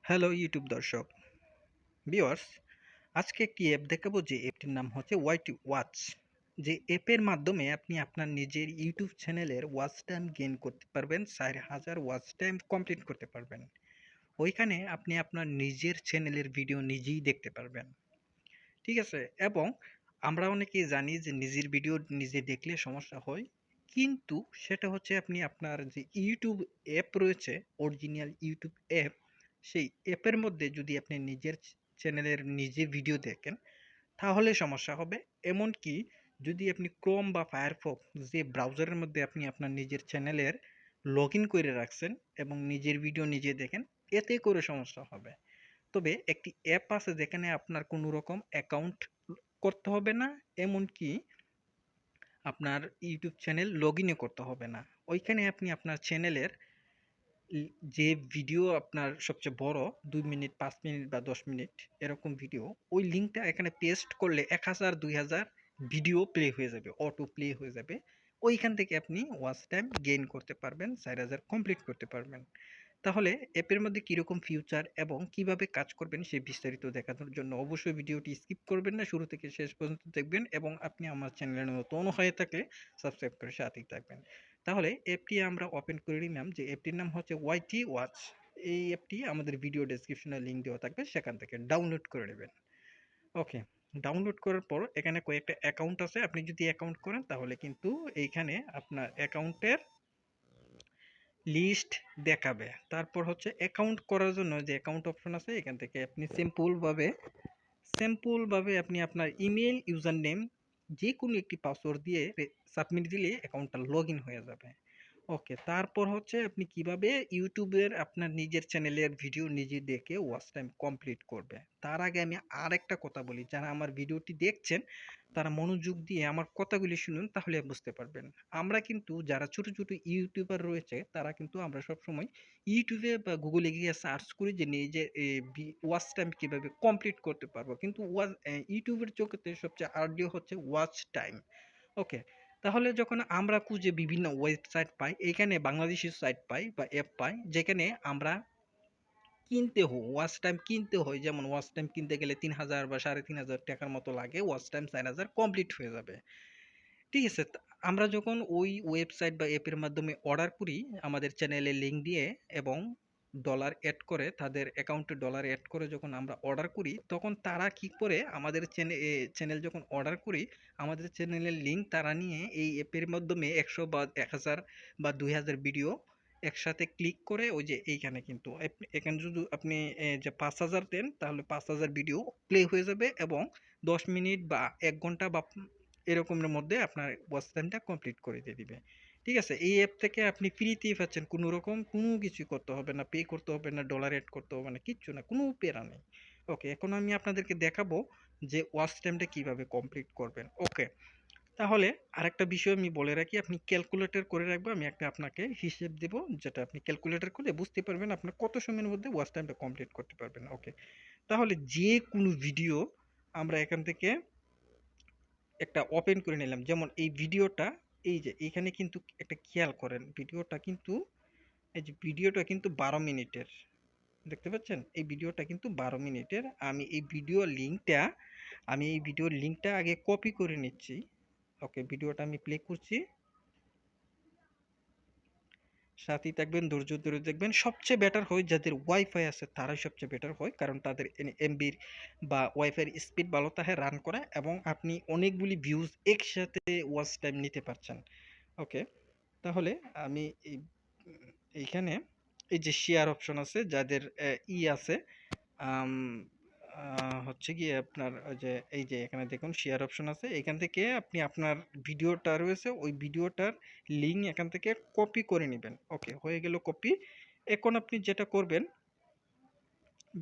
Hello YouTube দর্শক viewers, আজকে একটি অ্যাপ দেখাবো যে অ্যাপটির নাম হচ্ছে ওয়াইটি ওয়াচ। যে অ্যাপের মাধ্যমে আপনি আপনার নিজের ইউটিউব চ্যানেলের ওয়াচ টাইম গেইন করতে পারবেন, 4000 ওয়াচ টাইম কমপ্লিট করতে পারবেন। ওইখানে আপনি আপনার নিজের চ্যানেলের ভিডিও নিজেই দেখতে পারবেন, ঠিক আছে? এবং আমরা অনেকেই জানি যে নিজের ভিডিও নিজে দেখলে সমস্যা হয়, কিন্তু সেটা হচ্ছে আপনি আপনার যে ইউটিউব অ্যাপ রয়েছে, অরিজিনাল ইউটিউব অ্যাপ, সেই অ্যাপের মধ্যে যদি আপনি নিজের চ্যানেলের নিজে ভিডিও দেখেন তাহলে সমস্যা হবে। এমনকি যদি আপনি ক্রোম বা ফায়ারফক্স যে ব্রাউজারের মধ্যে আপনি আপনার নিজের চ্যানেলের লগ ইন করে রাখছেন এবং নিজের ভিডিও নিজে দেখেন, এতে করে সমস্যা হবে। তবে একটি অ্যাপ আছে যেখানে আপনার কোনো রকম অ্যাকাউন্ট করতে হবে না, এমনকি আপনার ইউটিউব চ্যানেল লগ ইনও করতে হবে না। ওইখানে আপনি আপনার চ্যানেলের যে ভিডিও আপনার সবচেয়ে বড় 2 মিনিট, 5 মিনিট বা 10 মিনিট এরকম ভিডিও, ওই লিঙ্কটা এখানে পেস্ট করলে 1000 2000 ভিডিও প্লে হয়ে যাবে, অটো প্লে হয়ে যাবে। ওইখান থেকে আপনি ওয়াচ টাইম গেইন করতে পারবেন, 4000 কমপ্লিট করতে পারবেন। তাহলে অ্যাপের মধ্যে কীরকম ফিউচার এবং কিভাবে কাজ করবেন সেই বিস্তারিত দেখানোর জন্য অবশ্যই ভিডিওটি স্কিপ করবেন না, শুরু থেকে শেষ পর্যন্ত দেখবেন এবং আপনি আমার চ্যানেলে নতুন হয়ে থাকলে সাবস্ক্রাইব করে সাথেই থাকবেন। তাহলে অ্যাপটি আমরা ওপেন করে নিলাম, যে অ্যাপটির নাম হচ্ছে ওয়াইটি ওয়াচ। এই অ্যাপটি আমাদের ভিডিও ডেসক্রিপশনে লিঙ্ক দেওয়া থাকবে, সেখান থেকে ডাউনলোড করে নেবেন। ওকে, ডাউনলোড করার পর এখানে কয়েকটা অ্যাকাউন্ট আছে, আপনি যদি অ্যাকাউন্ট করেন তাহলে কিন্তু এইখানে আপনার অ্যাকাউন্টের লিস্ট দেখাবে। তারপর হচ্ছে অ্যাকাউন্ট করার জন্য যে অ্যাকাউন্ট অপশন আছে, এখান থেকে আপনি সিম্পলভাবে আপনি আপনার ইমেল ইউজার নেম যে কোনো একটি পাসওয়ার্ড দিয়ে সাবমিট দিলে অ্যাকাউন্টটা লগ ইন হয়ে যাবে। ওকে, তারপর হচ্ছে আপনি কিভাবে ইউটিউবের আপনার নিজের চ্যানেলের ভিডিও নিজে দেখে ওয়াচ টাইম কমপ্লিট করবে। তার আগে আমি আরেকটা কথা বলি, যারা আমার ভিডিওটি দেখছেন তারা মনোযোগ দিয়ে আমার কথাগুলি শুনুন, তাহলে বুঝতে পারবেন। আমরা কিন্তু যারা ছোট ছোট ইউটিউবার রয়েছে তারা কিন্তু আমরা সবসময় ইউটিউবে বা গুগলে গিয়ে সার্চ করি যে নিজে ওয়াচ টাইম কিভাবে কমপ্লিট করতে পারবো, কিন্তু ইউটিউবের চোখেতে সবচেয়ে আর্লি হচ্ছে ওয়াচ টাইম। ওকে, তাহলে যখন আমরা খুঁজে বিভিন্ন ওয়েবসাইট পাই, এখানে বাংলাদেশি সাইট পাই বা অ্যাপ পাই যেখানে আমরা ওয়াচ টাইম কিনতে হয়। যেমন ওয়াচ টাইম কিনতে গেলে 3000 বা 3500 টাকার মতো লাগে, ওয়াচ টাইম 4000 কমপ্লিট হয়ে যাবে, ঠিক আছে? আমরা যখন ওই ওয়েবসাইট বা অ্যাপের মাধ্যমে অর্ডার করি আমাদের চ্যানেলে লিঙ্ক দিয়ে এবং ডলার অ্যাড করে, তাদের অ্যাকাউন্টে ডলার অ্যাড করে যখন আমরা অর্ডার করি, তখন তারা কি করে আমাদের চ্যানেল যখন অর্ডার করি আমাদের চ্যানেলের লিঙ্ক তারা নিয়ে এই অ্যাপের মাধ্যমে 100 বা 1000 বা 2000 ভিডিও একসাথে ক্লিক করে, ওই যে এইখানে কিন্তু এখানে যদি আপনি যে 5000 দেন তাহলে 5000 ভিডিও প্লে হয়ে যাবে এবং 10 মিনিট বা 1 ঘন্টা বা এরকমের মধ্যে আপনার ওয়াচ টাইমটা কমপ্লিট করে দিয়ে দিবে, ঠিক আছে? এই অ্যাপ থেকে আপনি ফ্রিতেই পাচ্ছেন, কোনো রকম কোনো কিছু করতে হবে না, পে করতে হবে না, ডলার অ্যাড করতে হবে না, কিচ্ছু না, কোনো প্যারা নেই। ওকে, এখন আমি আপনাদেরকে দেখাবো যে ওয়াচ টাইমটা কিভাবে কমপ্লিট করবেন। ওকে, তাহলে আরেকটা বিষয় আমি বলে রাখি, আপনি ক্যালকুলেটর করে রাখবেন, আমি একটা আপনাকে হিসেব দেব, যেটা আপনি ক্যালকুলেটর করলে বুঝতে পারবেন আপনার কত সময়ের মধ্যে ওয়াচ টাইমটা কমপ্লিট করতে পারবেন। ওকে, তাহলে যে কোনো ভিডিও আমরা এখান থেকে একটা ওপেন করে নিলাম, যেমন এই ভিডিওটা, এই যে এখানে কিন্তু একটা খেয়াল করেন, ভিডিওটা কিন্তু, এই যে ভিডিওটা কিন্তু 12 মিনিটের, দেখতে পাচ্ছেন? এই ভিডিওটা কিন্তু 12 মিনিটের। আমি এই ভিডিওর লিঙ্কটা আগে কপি করে নিচ্ছি। ওকে, ভিডিওটা আমি প্লে করছি, সাথেই থাকবেন, ধৈর্য ধরে দেখবেন। সবচেয়ে বেটার হয় যাদের ওয়াইফাই আছে তারাই সবচেয়ে বেটার হয়, কারণ তাদের এমবির বা ওয়াইফাইয়ের স্পিড ভালো থাকে রান করে এবং আপনি অনেকগুলি ভিউজ একসাথে ওয়াচ টাইম নিতে পারছেন। ওকে, তাহলে আমি এইখানে এই যে শেয়ার অপশন আছে, যাদের আছে, আম, হচ্ছে গিয়ে আপনার ওই যে এই যে এখানে দেখুন শেয়ার অপশন আছে, এখান থেকে আপনি আপনার ভিডিওটা রয়েছে ওই ভিডিওটার লিঙ্ক এখান থেকে কপি করে নেবেন। ওকে, হয়ে গেল কপি। এখন আপনি যেটা করবেন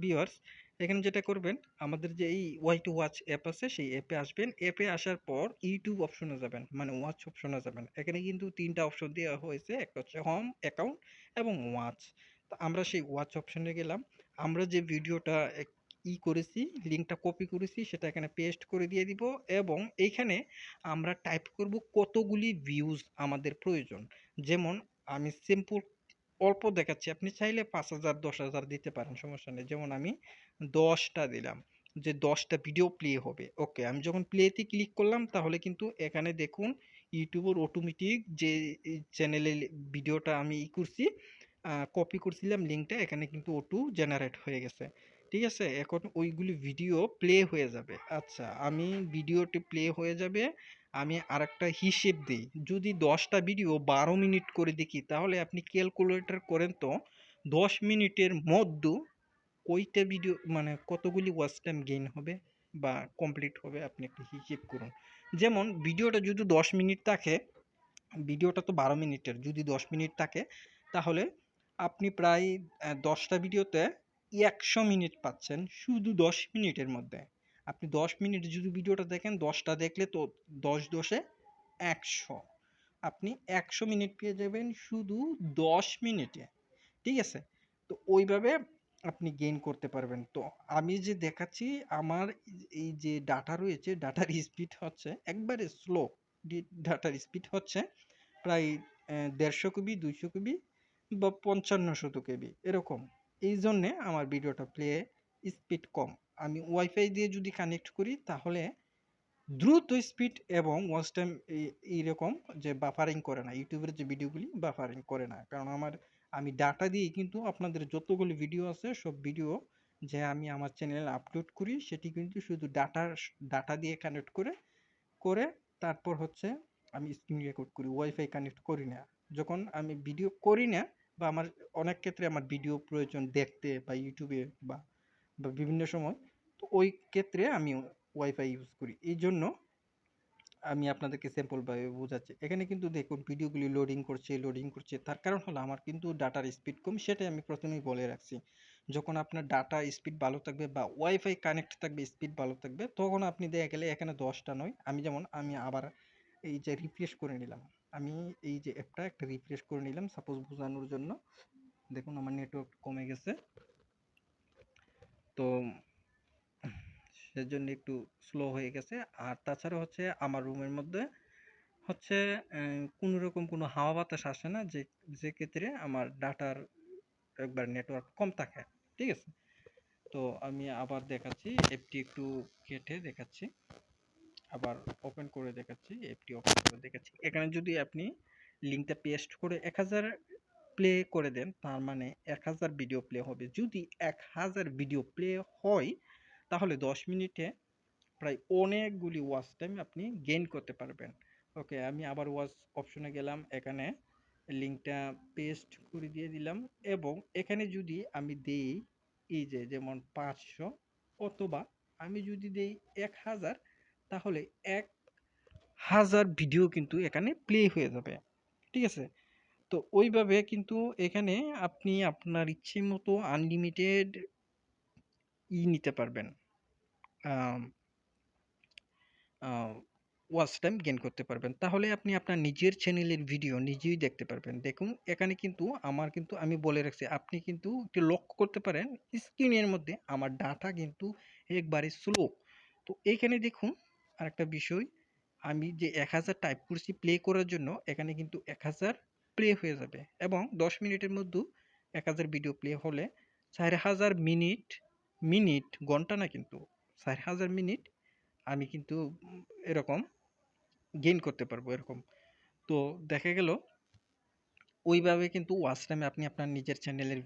ভিউয়ার্স, এখানে যেটা করবেন, আমাদের যে এই ওয়াই টু ওয়াচ অ্যাপ আছে সেই অ্যাপে আসবেন, অ্যাপে আসার পর ইউটিউব অপশনে যাবেন, মানে ওয়াচ অপশনে যাবেন। এখানে কিন্তু তিনটা অপশন দেওয়া হয়েছে, একটা হচ্ছে হোম, অ্যাকাউন্ট এবং ওয়াচ। তো আমরা সেই ওয়াচ অপশনে গেলাম, আমরা যে ভিডিওটা করেছি, লিঙ্কটা কপি করেছি সেটা এখানে পেস্ট করে দিয়ে দিব এবং এইখানে আমরা টাইপ করব কতগুলি ভিউজ আমাদের প্রয়োজন। যেমন আমি অল্প দেখাচ্ছি, আপনি চাইলে 5,000 10,000 দিতে পারেন, সমস্যা নেই। যেমন আমি 10টা দিলাম, যে 10টা ভিডিও প্লে হবে। ওকে, আমি যখন প্লেতে ক্লিক করলাম তাহলে কিন্তু এখানে দেখুন ইউটিউবের অটোমেটিক যে চ্যানেলের ভিডিওটা আমি করছি, কপি করছিলাম লিঙ্কটা, এখানে কিন্তু অটো জেনারেট হয়ে গেছে। ঠিক আছে, এখন ওইগুলি ভিডিও প্লে হয়ে যাবে। আচ্ছা, আমি ভিডিওটি প্লে হয়ে যাবে, আমি আরেকটা হিসেব দিই। যদি 10টা ভিডিও 12 মিনিট করে দেখি, তাহলে আপনি ক্যালকুলেটর করেন তো 10 মিনিটের মধ্যে কয়টা ভিডিও, মানে কতগুলি ওয়াচ টাইম গেইন হবে বা কমপ্লিট হবে, আপনি একটা হিসেব করুন। যেমন ভিডিওটা যদি 10 মিনিট থাকে, ভিডিওটা তো 12 মিনিটের, যদি 10 মিনিট থাকে তাহলে আপনি প্রায় 10টা ভিডিওতে 100 মিনিট পাচ্ছেন শুধু 10 মিনিটের মধ্যে। আপনি 10 মিনিট যদি ভিডিওটা দেখেন, 10টা দেখলে তো 10 10 100, আপনি 100 মিনিট পেয়ে যাবেন শুধু 10 মিনিটে। ঠিক আছে, তো ওইভাবে আপনি গেইন করতে পারবেন। তো আমি যে দেখাচ্ছি, আমার এই যে ডাটা রয়েছে, ডাটার স্পিড হচ্ছে একবারে স্লো। ডাটার স্পিড হচ্ছে প্রায় 150 কেবি, 200 কেবি বা 5500 কেবি এরকম। এই জন্যে আমার ভিডিওটা প্লে স্পিড কম। আমি ওয়াইফাই দিয়ে যদি কানেক্ট করি তাহলে দ্রুত স্পিড এবং ওয়াচ টাইম এইরকম যে বাফারিং করে না, ইউটিউবের যে ভিডিওগুলি বাফারিং করে না, কারণ আমি ডাটা দিয়ে কিন্তু আপনাদের যতগুলি ভিডিও আছে সব ভিডিও যে আমি আমার চ্যানেলে আপলোড করি, সেটি কিন্তু শুধু ডাটা দিয়ে কানেক্ট করে করে তারপর হচ্ছে আমি স্ক্রিন রেকর্ড করি, ওয়াইফাই কানেক্ট করি না। যখন আমি ভিডিও করি না বা আমার অনেক ক্ষেত্রে আমার ভিডিও প্রয়োজন দেখতে বা ইউটিউবে বা বা বিভিন্ন সময়, তো ওই ক্ষেত্রে আমি ওয়াইফাই ইউজ করি। এই জন্য আমি আপনাদেরকে স্যাম্পল ভাবে বোঝাচ্ছি। এখানে কিন্তু দেখুন ভিডিওগুলি লোডিং করছে। তার কারণ হলো আমার কিন্তু ডাটার স্পিড কম, সেটাই আমি প্রথমেই বলে রাখছি। যখন আপনার ডাটা স্পিড ভালো থাকবে বা ওয়াইফাই কানেক্ট থাকবে, স্পিড ভালো থাকবে, তখন আপনি দেখা গেলে এখানে 10টা নয়, আমি আবার এই যে রিফ্রেশ করে নিলাম। আমি এই যে অ্যাপটা একটা রিফ্রেশ করে নিলাম সাপোজ বোঝানোর জন্য। দেখুন আমার নেটওয়ার্ক কমে গেছে, তো সেজন্য একটু স্লো হয়ে গেছে। আর তাছাড়া হচ্ছে আমার রুমের মধ্যে হচ্ছে কোনো রকম কোনো হাওয়া বাতাস আসে না, যে যে ক্ষেত্রে আমার ডাটার একবার নেটওয়ার্ক কম থাকে। ঠিক আছে, তো আমি আবার দেখাচ্ছি, অ্যাপটি একটু কেটে দেখাচ্ছি, আবার ওপেন করে দেখাচ্ছি, অ্যাপটি ওপেন করে দেখাচ্ছি। এখানে যদি আপনি লিঙ্কটা পেস্ট করে 1000 প্লে করে দেন, তার মানে 1000 ভিডিও প্লে হবে। যদি 1000 ভিডিও প্লে হয় তাহলে 10 মিনিটে প্রায় অনেকগুলি ওয়াচ টাইম আপনি গেইন করতে পারবেন। ওকে, আমি আবার ওয়াচ অপশনে গেলাম, এখানে লিঙ্কটা পেস্ট করে দিয়ে দিলাম, এবং এখানে যদি আমি দেই এই যে যেমন 500, অথবা আমি যদি দেই 1000, তাহলে 1000 ভিডিও কিন্তু এখানে প্লে হয়ে যাবে। ঠিক আছে, তো ওইভাবে কিন্তু এখানে আপনি আপনার ইচ্ছে মতো আনলিমিটেড নিতে পারবেন, ওয়াচ টাইম গেইন করতে পারবেন। তাহলে আপনি আপনার নিজের চ্যানেলের ভিডিও নিজেই দেখতে পারবেন। দেখুন এখানে কিন্তু আমি বলে রাখছি, আপনি কিন্তু একটু লক্ষ্য করতে পারেন স্ক্রিনের মধ্যে আমার ডাটা কিন্তু একবারে স্লো। তো এইখানে দেখুন আরেকটা বিষয়, আমি যে 1000 টাইপ করছি প্লে করার জন্য, এখানে কিন্তু 1000 প্লে হয়ে যাবে, এবং 10 মিনিটের মধ্যে 1000 ভিডিও প্লে হলে 4000 মিনিট, ঘন্টা না কিন্তু 4000 মিনিট আমি কিন্তু এরকম গেইন করতে পারবো এরকম। তো দেখা গেল ওইভাবে কিন্তু ওয়াচ টাইমে আপনি আপনার নিজের চ্যানেলের